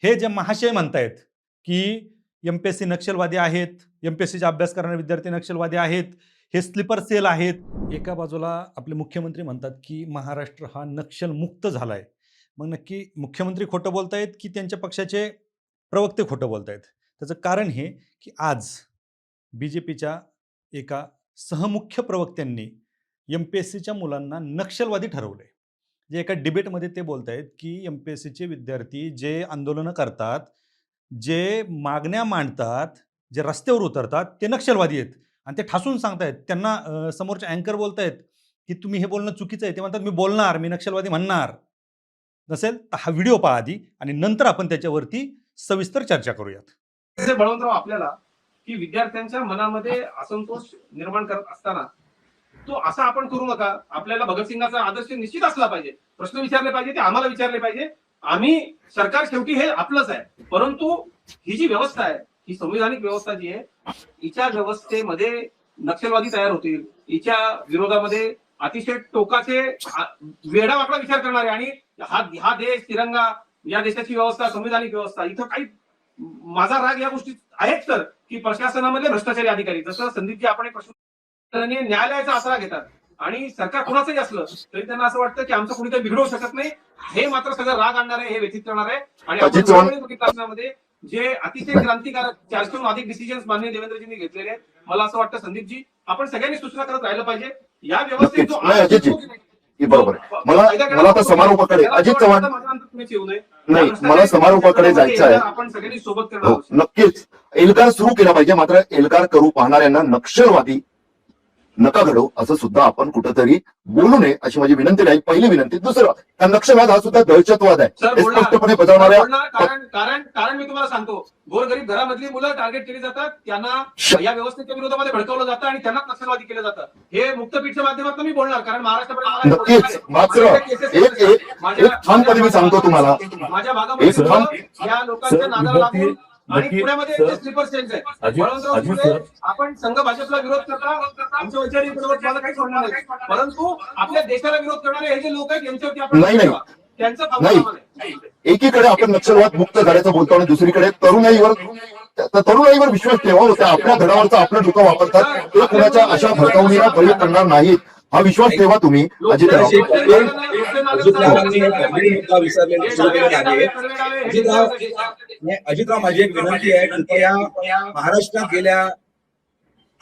हे जे महाशय म्हणतायत की एमपीएससी नक्षलवादी आहेत, एमपीएससीचा अभ्यास करणारे विद्यार्थी नक्षलवादी आहेत, हे स्लीपर सेल आहेत. एका बाजूला आपले मुख्यमंत्री म्हणतात की महाराष्ट्र हा नक्षलमुक्त झालाय. मग नक्की मुख्यमंत्री खोटं बोलतायत की त्यांच्या पक्षाचे प्रवक्ते खोटं बोलतायत? त्याचं कारण हे की आज बीजेपीच्या एका सहमुख्य प्रवक्त्यांनी एमपीएससीच्या मुलांना नक्षलवादी ठरवलंय. जे एका डिबेटमध्ये ते बोलतायत की एमपीएससीचे विद्यार्थी जे आंदोलनं करतात, जे मागण्या मांडतात, जे रस्त्यावर उतरतात, ते नक्षलवादी आहेत आणि ते ठासून सांगतायत. त्यांना समोरचे अँकर बोलतायत की तुम्ही हे बोलणं चुकीचं आहे. ते म्हणतात मी बोलणार, मी नक्षलवादी म्हणणार. नसेल तर हा व्हिडिओ पहा आधी आणि नंतर आपण त्याच्यावरती सविस्तर चर्चा करूयात. बळवंतराव आपल्याला की विद्यार्थ्यांच्या मनामध्ये असंतोष निर्माण करत असताना तो असा आपण करू नका. आपल्याला भगतसिंगाचा आदर्श निश्चित असला पाहिजे. प्रश्न विचारले पाहिजे, ते आम्हाला विचारले पाहिजे. आम्ही सरकार शेवटी हे आपलंच आहे, परंतु ही जी व्यवस्था आहे, ही संविधानिक व्यवस्था जी आहे, हिच्या व्यवस्थेमध्ये नक्षलवादी तयार होतील. हिच्या विरोधामध्ये अतिशय टोकाचे वेडावाकडा विचार करणारे आणि हा देश, तिरंगा, या देशाची व्यवस्था, संविधानिक व्यवस्था, इथं काही माझा राग या गोष्टी आहेत तर की प्रशासनामधले भ्रष्टाचारी अधिकारी, जसं संदीपजी आपण एक प्रश्न न्यायालयाचा आसरा घेतात आणि सरकार कुणाचंही असलं तरी त्यांना असं वाटतं की आमचं कुणी काही बिघडवू शकत नाही. हे मात्र सगळं राग आणणार आहे, हे व्यथित करणार आहे. आणि आपण जे अतिशय क्रांतिकारक 400हून अधिक डिसिजन्स माननीय देवेंद्रजींनी घेतलेले आहेत, मला असं वाटतं संदीपजी आपण सगळ्यांनी सूचना करत राहिलं पाहिजे. या व्यवस्थेत बरोबर आहे. मला आता समारोपाकडे अजित चव्हाण नाही, मला समारोपाकडे जायचं आहे. आपण सगळ्यांनी सोबत करणार. नक्कीच एल्गार सुरू केला पाहिजे, मात्र एल्गार करू पाहणाऱ्यांना नक्षलवादी नका घडो असं सुद्धा आपण कुठंतरी बोलू नये अशी माझी विनंती राहील. पहिली विनंती. दुसरं, नक्षलवाद हा सुद्धा दहशतवाद आहे, स्पष्टपणे बजावणाऱ्या. कारण मी तुम्हाला सांगतो, गोरगरीब घरामधली मुलं टार्गेट केली जातात, त्यांना या व्यवस्थेच्या विरोधामध्ये भडकवलं जातं आणि त्यांना नक्षलवादी केलं जातं. हे मुक्तपीठच्या माध्यमातून मी बोलणार, कारण महाराष्ट्रामध्ये नक्कीच. मात्र एक ठामपणे मी सांगतो तुम्हाला, माझ्या भागामध्ये या लोकांच्या नादाला लागून आणि पुण्यामध्ये स्लीपर सेल्स आहे. आपण संघ भाजपला विरोध करता, आमच्या वैचारिक विरोध मला काही सोडणार नाही, परंतु आपल्या देशाला विरोध करणारे हे जे लोक आहेत यांच्यावरती आपण नाही. एकीकडे आपण नक्षलवाद मुक्त झाल्याचं बोलतो आणि दुसरीकडे तरुणाईवर विश्वास ठेवा. त्या आपल्या धडावरचा आपलं डोकं वापरतात, ते कुणाच्या अशा भडकवणीला बळी पडणार नाहीत, हा विश्वास ठेवा तुम्ही. अजितराव माझी एक विनंती आहे की या महाराष्ट्रात गेल्या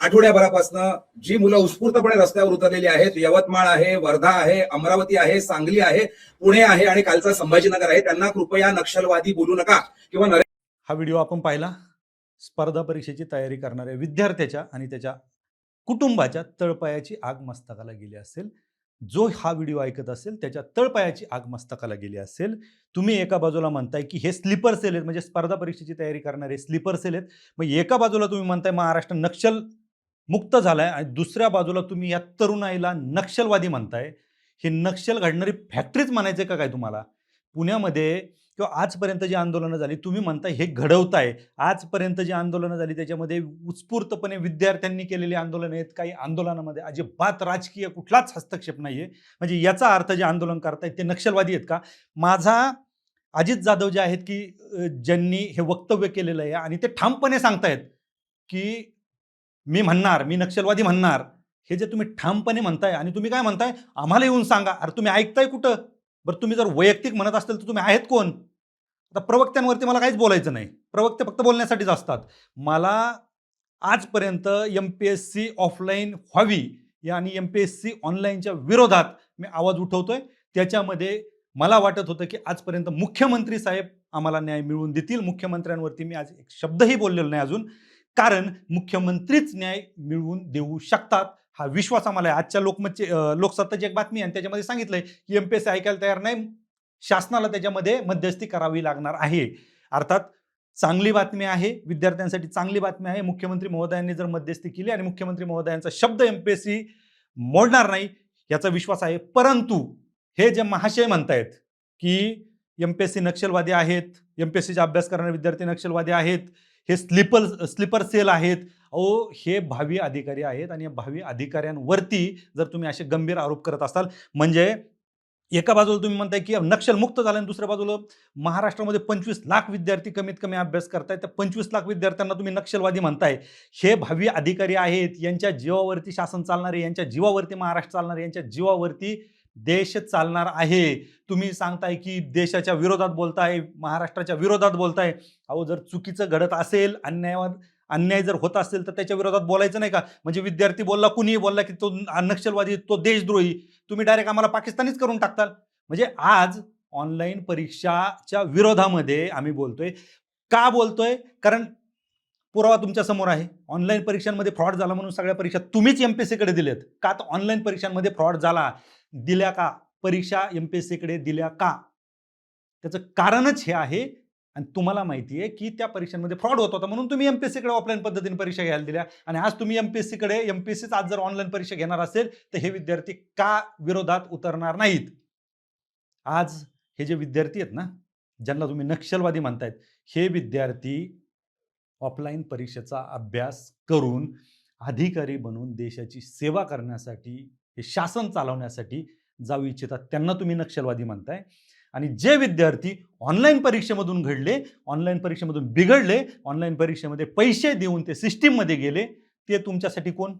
आठवड्याभरापासून जी मुलं उत्स्फूर्तपणे रस्त्यावर उतरलेली आहेत, यवतमाळ आहे, वर्धा आहे, अमरावती आहे, सांगली आहे, पुणे आहे आणि कालचा संभाजीनगर आहे, त्यांना कृपया नक्षलवादी बोलू नका. किंवा हा व्हिडिओ आपण पाहिला स्पर्धा परीक्षेची तयारी करणाऱ्या विद्यार्थ्याच्या आणि त्याच्या कुटुंबाच्या तळपायाची आग मस्तकाला गेली असेल. जो हा व्हिडिओ ऐकत असेल त्याच्या तळपायाची आग मस्तकाला गेली असेल. तुम्ही एका बाजूला म्हणताय की हे स्लीपर सेल आहेत, म्हणजे स्पर्धा परीक्षेची तयारी करणारे स्लीपर सेल आहेत. मग एका बाजूला तुम्ही म्हणताय महाराष्ट्र नक्षल मुक्त झालाय आणि दुसऱ्या बाजूला तुम्ही या तरुणाईला नक्षलवादी म्हणताय. हे नक्षल घडणारी फॅक्टरीच म्हणायचे का काय तुम्हाला? पुण्यामध्ये किंवा आजपर्यंत जी आंदोलनं झाली, तुम्ही म्हणताय हे घडवताय. आजपर्यंत जी आंदोलनं झाली त्याच्यामध्ये उत्स्फूर्तपणे विद्यार्थ्यांनी केलेली आंदोलनं आहेत. काही आंदोलनामध्ये अजिबात राजकीय कुठलाच हस्तक्षेप नाहीये. म्हणजे याचा अर्थ जे आंदोलन करतायत ते नक्षलवादी आहेत का? माझा अजित जाधव जे आहेत की ज्यांनी हे वक्तव्य केलेलं आहे आणि ते ठामपणे सांगतायत की मी म्हणणार, मी नक्षलवादी म्हणणार. हे जे तुम्ही ठामपणे म्हणताय आणि तुम्ही काय म्हणताय, आम्हाला येऊन सांगा. अरे तुम्ही ऐकताय कुठं? बरं तुम्ही जर वैयक्तिक म्हणत असाल तर तुम्ही आहेत कोण? आता प्रवक्त्यांवरती मला काहीच बोलायचं नाही. प्रवक्ते फक्त बोलण्यासाठीच असतात. मला आजपर्यंत एमपीएससी ऑफलाईन व्हावी आणि एमपीएससी ऑनलाईनच्या विरोधात मी आवाज उठवतोय. त्याच्यामध्ये मला वाटत होतं की आजपर्यंत मुख्यमंत्री साहेब आम्हाला न्याय मिळवून देतील. मुख्यमंत्र्यांवरती मी आज एक शब्दही बोललेलो नाही अजून, कारण मुख्यमंत्रीच न्याय मिळवून देऊ शकतात हा विश्वास आम्हाला आहे. आजच्या लोकसत्ताची एक बातमी आहे, त्याच्यामध्ये सांगितलंय की एमपीएससी ऐकायला तयार नाही, शासनाला त्याच्यामध्ये मध्यस्थी करावी लागणार आहे. अर्थात चांगली बातमी आहे, विद्यार्थ्यांसाठी चांगली बातमी आहे. मुख्यमंत्री महोदयांनी जर मध्यस्थी केली आणि मुख्यमंत्री महोदयांचा शब्द एमपीएससी मोडणार नाही याचा विश्वास आहे. परंतु हे जे महाशय म्हणतायत की एमपीएससी नक्षलवादी आहेत, एमपीएससीचा अभ्यास करणारे विद्यार्थी नक्षलवादी आहेत, हे स्लीपर सेल आहेत, अहो हे भावी अधिकारी आहेत आणि या भावी अधिकाऱ्यांवरती जर तुम्ही असे गंभीर आरोप करत असाल म्हणजे एका बाजूला तुम्ही म्हणताय की नक्षलमुक्त झालं आणि दुसऱ्या बाजूला महाराष्ट्रामध्ये 25 लाख विद्यार्थी कमीत कमी अभ्यास करतायत. त्या 25 लाख विद्यार्थ्यांना तुम्ही नक्षलवादी म्हणताय. हे भावी अधिकारी आहेत, यांच्या जीवावरती शासन चालणार आहे, यांच्या जीवावरती महाराष्ट्र चालणार आहे, यांच्या जीवावरती देश चालणार आहे. तुम्ही सांगताय की देशाच्या विरोधात बोलताय, महाराष्ट्राच्या विरोधात बोलताय. अहो, जर चुकीचं घडत असेल, अन्याय जर होत असेल तर त्याच्या विरोधात बोलायचं नाही का? म्हणजे विद्यार्थी बोलला, कुणीही बोलला की तो नक्षलवादी, तो देशद्रोही, तुम्ही डायरेक्ट आम्हाला पाकिस्तानीच करून टाकताल. म्हणजे आज ऑनलाईन परीक्षाच्या विरोधामध्ये आम्ही बोलतोय. का बोलतोय? कारण पुरावा तुमच्या समोर आहे. ऑनलाईन परीक्षांमध्ये फ्रॉड झाला म्हणून सगळ्या परीक्षा तुम्हीच एमपीएससीकडे दिल्यात का? तर ऑनलाईन परीक्षांमध्ये फ्रॉड झाला, दिल्या का? परीक्षा एमपीएससीकडे दिल्या का? त्याचं कारणच हे आहे. आणि तुम्हाला माहिती आहे की त्या परीक्षांमध्ये फ्रॉड होत होता म्हणून तुम्ही एमपीएससीकडे ऑफलाईन पद्धतीने परीक्षा घ्यायला दिल्या. आणि आज तुम्ही एमपीएससीच आज जर ऑनलाईन परीक्षा घेणार असेल तर हे विद्यार्थी का विरोधात उतरणार नाहीत? आज हे जे विद्यार्थी आहेत ना, ज्यांना तुम्ही नक्षलवादी म्हणतायत, हे विद्यार्थी ऑफलाईन परीक्षेचा अभ्यास करून अधिकारी बनून देशाची सेवा करण्यासाठी, हे शासन चालवण्यासाठी जाऊ इच्छितात, त्यांना तुम्ही नक्षलवादी म्हणताय. आणि जे विद्यार्थी ऑनलाईन परीक्षेमधून घडले, ऑनलाईन परीक्षेमधून बिघडले, ऑनलाईन परीक्षेमध्ये पैसे देऊन ते सिस्टीममध्ये गेले, ते तुमच्यासाठी कोण?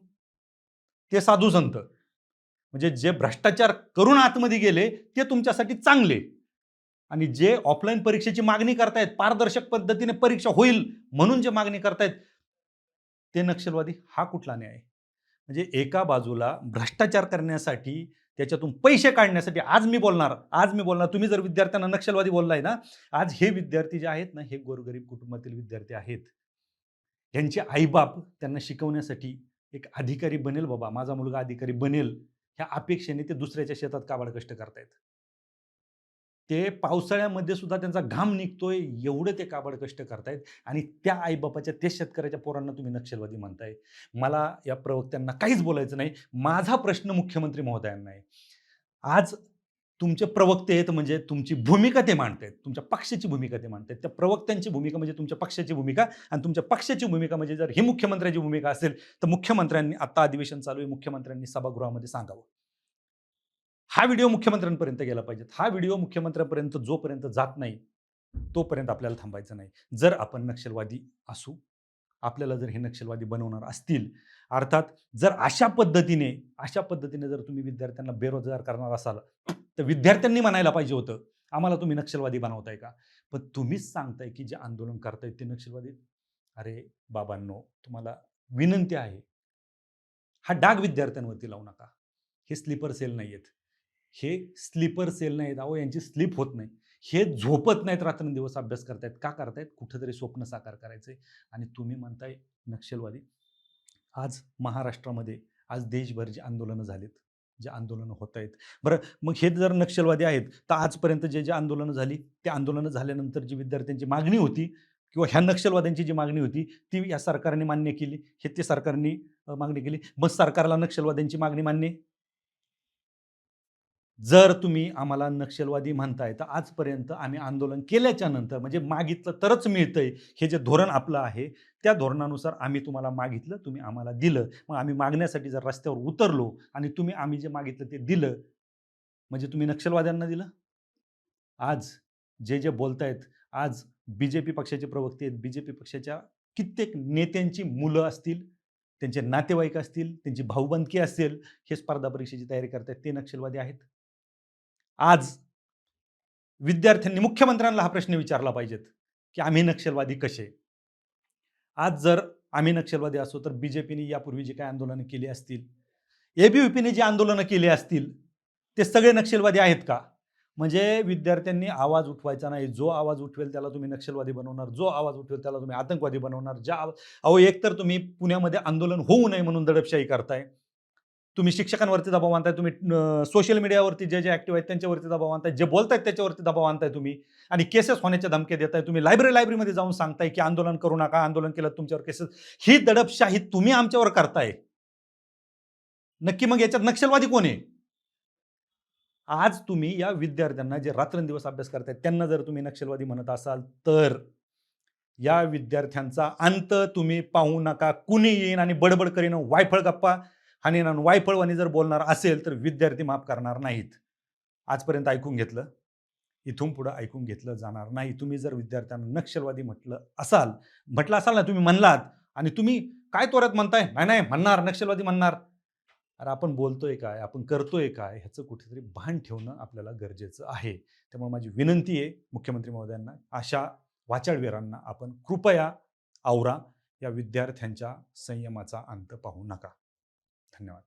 ते साधू संत. म्हणजे जे भ्रष्टाचार करून आतमध्ये गेले ते तुमच्यासाठी चांगले. आणि जे ऑफलाईन परीक्षेची मागणी करतायत, पारदर्शक पद्धतीने परीक्षा होईल म्हणून जे मागणी करतायत, ते नक्षलवादी. हा कुठला न्याय? म्हणजे एका बाजूला भ्रष्टाचार करण्यासाठी, त्याच्यातून पैसे काढण्यासाठी आज मी बोलणार. तुम्ही जर विद्यार्थ्यांना नक्षलवादी बोललाय ना, आज हे विद्यार्थी जे आहेत ना, हे गोरगरीब कुटुंबातील विद्यार्थी आहेत. यांचे आईबाप त्यांना शिकवण्यासाठी एक अधिकारी बनेल, बाबा माझा मुलगा अधिकारी बनेल, ह्या अपेक्षेने ते दुसऱ्याच्या शेतात काबाड कष्ट करतायत. ते पावसाळ्यामध्ये सुद्धा त्यांचा घाम निघतोय एवढे ते काबाड कष्ट करतायत. आणि त्या आईबापाच्या, ते शेतकऱ्याच्या पोरांना तुम्ही नक्षलवादी म्हणताय. मला या प्रवक्त्यांना काहीच बोलायचं नाही. माझा प्रश्न मुख्यमंत्री महोदयांना आहे. आज तुमचे प्रवक्ते आहेत म्हणजे तुमची भूमिका ते मांडतायत, तुमच्या पक्षाची भूमिका ते मांडतायत. त्या प्रवक्त्यांची भूमिका म्हणजे तुमच्या पक्षाची भूमिका, आणि तुमच्या पक्षाची भूमिका म्हणजे जर ही मुख्यमंत्र्याची भूमिका असेल तर मुख्यमंत्र्यांनी, आता अधिवेशन चालू आहे, मुख्यमंत्र्यांनी सभागृहामध्ये सांगावं. हा व्हिडिओ मुख्यमंत्र्यांपर्यंत गेला पाहिजे. हा व्हिडिओ मुख्यमंत्र्यांपर्यंत जोपर्यंत जात नाही तोपर्यंत आपल्याला थांबायचं नाही. जर आपण नक्षलवादी असू, आपल्याला जर हे नक्षलवादी बनवणार असतील, अर्थात जर अशा पद्धतीने जर तुम्ही विद्यार्थ्यांना बेरोजगार करणार असाल तर विद्यार्थ्यांनी म्हणायला पाहिजे होतं, आम्हाला तुम्ही नक्षलवादी बनवताय का? पण तुम्हीच सांगताय की जे आंदोलन करतायत ते नक्षलवादी. अरे बाबांनो, तुम्हाला विनंती आहे, हा डाग विद्यार्थ्यांवरती लावू नका. हे स्लीपर सेल नाहीयेत. अहो, यांची स्लीप होत नाही. हे झोपत नाहीत, रात्रंदिवस अभ्यास करतायत. का करतायत? कुठेतरी स्वप्न साकार करायचंय. आणि तुम्ही म्हणताय नक्षलवादी. आज महाराष्ट्रामध्ये, आज देशभर जे आंदोलनं झालीत, जे आंदोलनं होत आहेत, बरं मग हे जर नक्षलवादी आहेत तर आजपर्यंत जे आंदोलनं झाली, त्या आंदोलनं झाल्यानंतर जी विद्यार्थ्यांची मागणी होती किंवा ह्या नक्षलवाद्यांची जी मागणी होती ती या सरकारने मान्य केली, हे ते सरकारने मागणी केली. मग सरकारला नक्षलवाद्यांची मागणी मान्य? जर तुम्ही आम्हाला नक्षलवादी म्हणताय तर आजपर्यंत आम्ही आंदोलन केल्याच्या नंतर, म्हणजे मागितलं तरच मिळतंय, हे जे धोरण आपलं आहे त्या धोरणानुसार आम्ही तुम्हाला मागितलं, तुम्ही आम्हाला दिलं. मग आम्ही मागण्यासाठी जर रस्त्यावर उतरलो आणि तुम्ही आम्ही जे मागितलं ते दिलं, म्हणजे तुम्ही नक्षलवाद्यांना दिलं? आज जे बोलतायत, आज बीजेपी पक्षाचे प्रवक्ते आहेत, बीजेपी पक्षाच्या कित्येक नेत्यांची मुलं असतील, त्यांचे नातेवाईक असतील, त्यांची भाऊबंदकी असेल, हे स्पर्धा परीक्षेची तयारी करतायत, ते नक्षलवादी आहेत? आज विद्यार्थ्यांनी मुख्यमंत्र्यांना हा प्रश्न विचारला पाहिजेत की आम्ही नक्षलवादी कसे? आज जर आम्ही नक्षलवादी असो तर बीजेपीने यापूर्वी जे काही आंदोलनं केली असतील, एबीव्हीपीने जी आंदोलनं केली असतील, ते सगळे नक्षलवादी आहेत का? म्हणजे विद्यार्थ्यांनी आवाज उठवायचा नाही. जो आवाज उठवेल त्याला तुम्ही नक्षलवादी बनवणार, जो आवाज उठवेल त्याला तुम्ही आतंकवादी बनवणार. अहो, एकतर तुम्ही पुण्यामध्ये आंदोलन होऊ नये म्हणून दडपशाही करताय, तुम्ही शिक्षकांवरती दबाव आणताय, तुम्ही सोशल मीडियावरती जे ॲक्टिव्ह आहेत त्यांच्यावरती दबाव आणताय, जे बोलतायत त्याच्यावरती दबाव आणताय तुम्ही, आणि केसेस होण्याच्या धमक्या देताय. तुम्ही लायब्ररीमध्ये जाऊन सांगताय की आंदोलन करू नका, आंदोलन केलं तुमच्यावर केसेस. ही दडपशाही तुम्ही आमच्यावर करताय. नक्की मग याच्यात नक्षलवादी कोण आहे? आज तुम्ही या विद्यार्थ्यांना जे रात्रंदिवस अभ्यास करतायत त्यांना जर तुम्ही नक्षलवादी म्हणत असाल तर या विद्यार्थ्यांचा अंत तुम्ही पाहू नका. कुणी येईन आणि बडबड करीन, वायफळ गप्पा आणि वायफळवाणी जर बोलणार असेल तर विद्यार्थी माफ करणार नाहीत. आजपर्यंत ऐकून घेतलं, इथून पुढं ऐकून घेतलं जाणार नाही. तुम्ही जर विद्यार्थ्यांना नक्षलवादी म्हटलं असाल ना, तुम्ही म्हणलात आणि तुम्ही काय त्वरत म्हणताय, नाही नाही म्हणणार, नक्षलवादी म्हणणार. अरे आपण बोलतोय काय, आपण करतोय काय, ह्याचं कुठेतरी भान ठेवणं आपल्याला गरजेचं आहे. त्यामुळे माझी विनंती आहे मुख्यमंत्री महोदयांना, अशा वाचाळवीरांना आपण कृपया आवरा. या विद्यार्थ्यांच्या संयमाचा अंत पाहू नका. धन्यवाद.